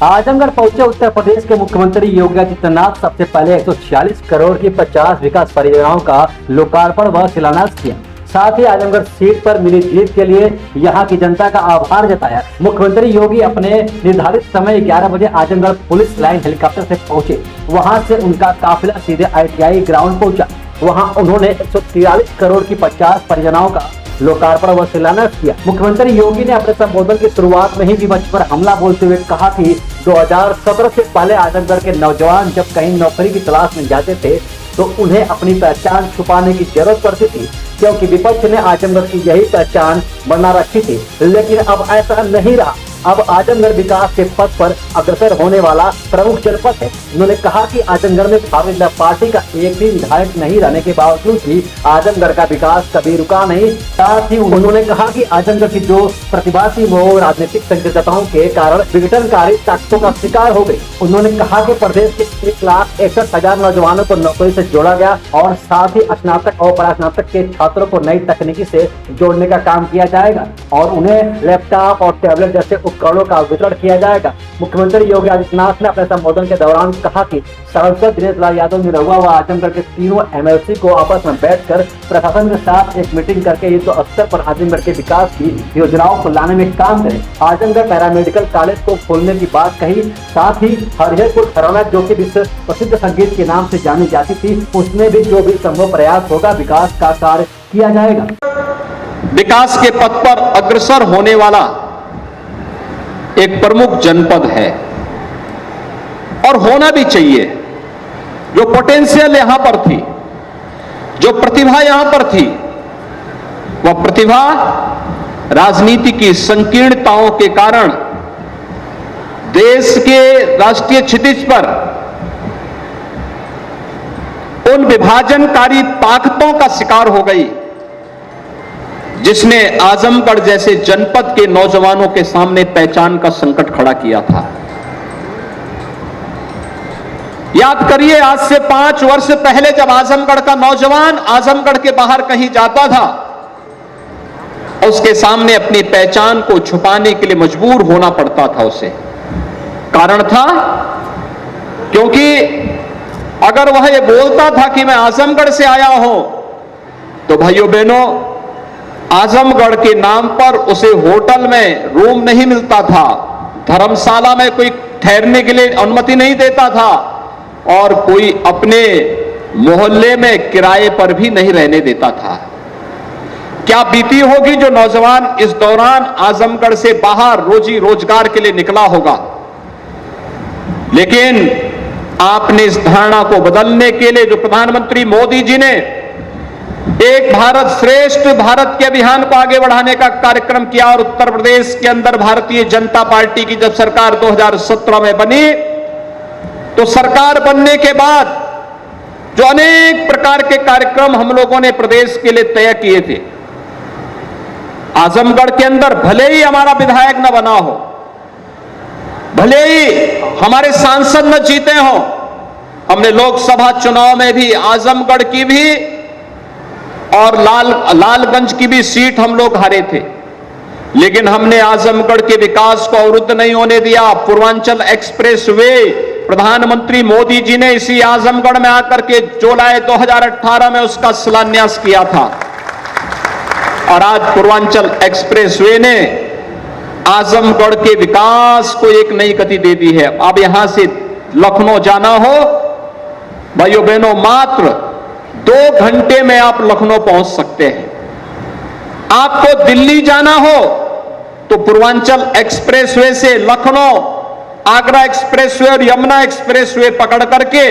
आजमगढ़ पहुंचे उत्तर प्रदेश के मुख्यमंत्री योगी आदित्यनाथ सबसे पहले 146 करोड़ की 50 विकास परियोजनाओं का लोकार्पण व शिलान्यास किया। साथ ही आजमगढ़ सीट पर मिली जीत के लिए यहां की जनता का आभार जताया। मुख्यमंत्री योगी अपने निर्धारित समय 11 बजे आजमगढ़ पुलिस लाइन हेलीकॉप्टर से पहुंचे। वहां से उनका काफिला सीधे ITI ग्राउंड पहुंचा। वहां उन्होंने 143 करोड़ की 50 परियोजनाओं का लोकार्पण व शिलान्यास किया। मुख्यमंत्री योगी ने अपने संबोधन की शुरुआत में ही विपक्ष पर हमला बोलते हुए कहा कि 2017 से पहले आजमगढ़ के नौजवान जब कहीं नौकरी की तलाश में जाते थे तो उन्हें अपनी पहचान छुपाने की जरूरत पड़ती थी, क्योंकि विपक्ष ने आजमगढ़ की यही पहचान बना रखी थी। लेकिन अब ऐसा नहीं रहा। अब आजमगढ़ विकास के पथ पर अग्रसर होने वाला प्रमुख जनपद है। उन्होंने कहा कि आजमगढ़ में भारतीय जनता पार्टी का एक भी विधायक नहीं रहने के बावजूद भी आजमगढ़ का विकास कभी रुका नहीं। साथ ही उन्होंने कहा कि आजमगढ़ की जो प्रतिभा थी वो राजनीतिक संकीर्णताओं के कारण विघटनकारी ताकतों का शिकार हो गई। उन्होंने कहा कि प्रदेश के 1,61,000 नौजवानों को नौकरी से जोड़ा गया और साथ ही स्नातक और परास्नातक के छात्रों को नई तकनीकी से जोड़ने का काम किया जाएगा और उन्हें लैपटॉप और टैबलेट जैसे उपकरणों का वितरण किया जाएगा। मुख्यमंत्री योगी आदित्यनाथ ने अपने संबोधन के दौरान कहा कि सांसद दिनेश लाल यादव निरहुआ व आजमगढ़ के तीनों MLC को आपस में बैठकर प्रशासन के साथ एक मीटिंग करके युद्ध स्तर पर आजमगढ़ के विकास की योजनाओं को लाने में काम करें। आजमगढ़ पैरामेडिकल कॉलेज को खोलने की बात कही। साथ ही हरिहरपुर घरौना जो कि विश्व प्रसिद्ध संगीत के नाम से जानी जाती थी, उसमें भी जो भी संभव प्रयास होगा विकास का कार्य किया जाएगा। विकास के पथ पर अग्रसर होने वाला एक प्रमुख जनपद है और होना भी चाहिए। जो पोटेंशियल यहां पर थी, जो प्रतिभा यहां पर थी, वह प्रतिभा राजनीति की संकीर्णताओं के कारण देश के राष्ट्रीय क्षितिज पर उन विभाजनकारी ताकतों का शिकार हो गई जिसने आजमगढ़ जैसे जनपद के नौजवानों के सामने पहचान का संकट खड़ा किया था। याद करिए, आज से 5 वर्ष पहले जब आजमगढ़ का नौजवान आजमगढ़ के बाहर कहीं जाता था, उसके सामने अपनी पहचान को छुपाने के लिए मजबूर होना पड़ता था उसे। कारण था क्योंकि अगर वह यह बोलता था कि मैं आजमगढ़ से आया हूं, तो भाइयों बहनों, आजमगढ़ के नाम पर उसे होटल में रूम नहीं मिलता था, धर्मशाला में कोई ठहरने के लिए अनुमति नहीं देता था और कोई अपने मोहल्ले में किराए पर भी नहीं रहने देता था। क्या बीती होगी जो नौजवान इस दौरान आजमगढ़ से बाहर रोजी रोजगार के लिए निकला होगा। लेकिन आपने इस धारणा को बदलने के लिए जो प्रधानमंत्री मोदी जी ने एक भारत श्रेष्ठ भारत के अभियान को आगे बढ़ाने का कार्यक्रम किया और उत्तर प्रदेश के अंदर भारतीय जनता पार्टी की जब सरकार 2017 में बनी, तो सरकार बनने के बाद जो अनेक प्रकार के कार्यक्रम हम लोगों ने प्रदेश के लिए तय किए थे, आजमगढ़ के अंदर भले ही हमारा विधायक न बना हो, भले ही हमारे सांसद न जीते हो, हमने लोकसभा चुनाव में भी आजमगढ़ की भी और लालगंज की भी सीट हम लोग हारे थे, लेकिन हमने आजमगढ़ के विकास को अवरुद्ध नहीं होने दिया। पूर्वांचल एक्सप्रेस वे प्रधानमंत्री मोदी जी ने इसी आजमगढ़ में आकर के जुलाई 2018 में उसका शिलान्यास किया था और आज पूर्वांचल एक्सप्रेस वे ने आजमगढ़ के विकास को एक नई गति दे दी है। अब यहां से लखनऊ जाना हो, भाइयों बहनों, मात्र 2 घंटे में आप लखनऊ पहुंच सकते हैं। आपको दिल्ली जाना हो तो पूर्वांचल एक्सप्रेसवे से लखनऊ, आगरा एक्सप्रेसवे और यमुना एक्सप्रेसवे पकड़ करके